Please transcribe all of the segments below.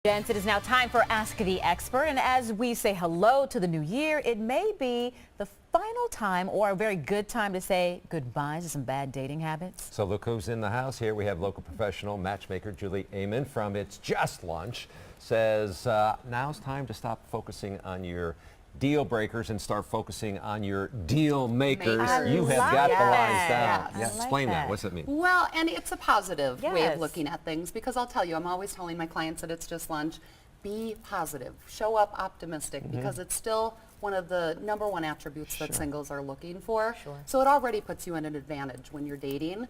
Gents, it is now time for Ask the Expert, and as we say hello to the new year, it may be the final time or a very good time to say goodbye to some bad dating habits. So look who's in the house here. We have local professional matchmaker Julie Amon from It's Just Lunch. Says now's time to stop focusing on your deal breakers and start focusing on your deal makers. You have got the lines down. Yeah, explain that. What's it mean? Well, and it's a positive way of looking at things, because I'll tell you, I'm always telling my clients that It's Just Lunch, be positive, show up optimistic, because it's still one of the #1 attributes that singles are looking for. So it already puts you in an advantage when you're dating.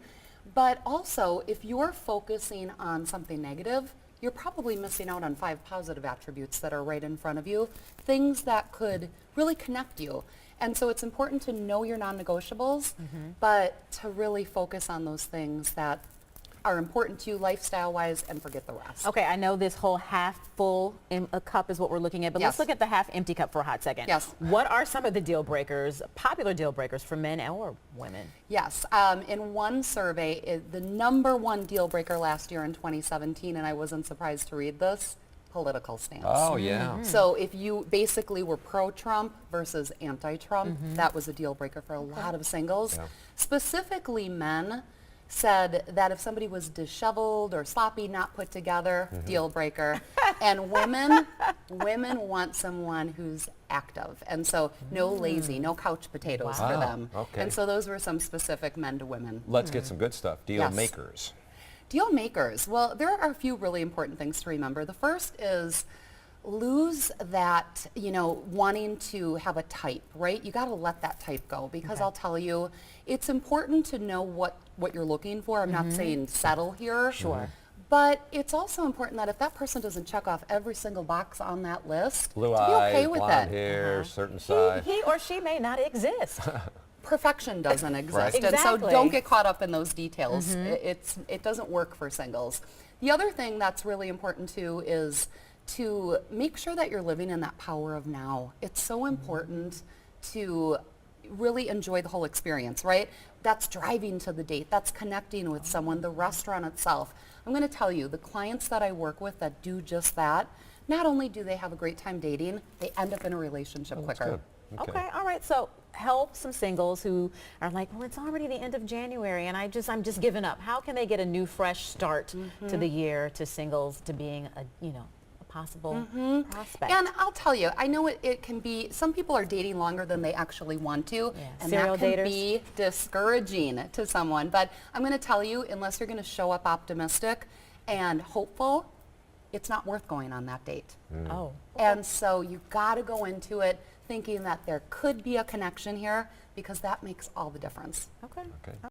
But also, if you're focusing on something negative, you're probably missing out on 5 positive attributes that are right in front of you, things that could really connect you. And so it's important to know your non-negotiables, but to really focus on those things that are important to you lifestyle-wise and forget the rest. Okay, I know this whole half full a cup is what we're looking at, but let's look at the half empty cup for a hot second. Yes. What are some of the deal breakers, popular deal breakers for men or women? Yes. In one survey, the #1 deal breaker last year in 2017, and I wasn't surprised to read this, political stance. Oh, yeah. So if you basically were pro-Trump versus anti-Trump, that was a deal breaker for a lot of singles. Specifically, men said that if somebody was disheveled or sloppy, not put together, deal breaker. And women want someone who's active. And so no lazy, no couch potatoes for them. Okay. And so those were some specific men to women. Let's get some good stuff. Deal makers. Deal makers. Well, there are a few really important things to remember. The first is lose that, wanting to have a type, right? You got to let that type go, because I'll tell you, it's important to know what you're looking for. I'm not saying settle here. But it's also important that if that person doesn't check off every single box on that list, Blue to be eyes, okay with blonde it. hair, certain size. He or she may not exist. Perfection doesn't exist. Exactly. And so don't get caught up in those details. It doesn't work for singles. The other thing that's really important too is to make sure that you're living in that power of now. It's so important to really enjoy the whole experience, right? That's driving to the date. That's connecting with someone, the restaurant itself. I'm going to tell you, the clients that I work with that do just that, not only do they have a great time dating, they end up in a relationship quicker. Okay, all right. So help some singles who are like, well, it's already the end of January and I'm just giving up. How can they get a new, fresh start to the year, to singles, to being a possible prospect? And I'll tell you, I know it can be, some people are dating longer than they actually want to, and Serial that can daters. be discouraging to someone. But I'm going to tell you, unless you're going to show up optimistic and hopeful, it's not worth going on that date. Oh. And so you've got to go into it thinking that there could be a connection here, because that makes all the difference. Okay.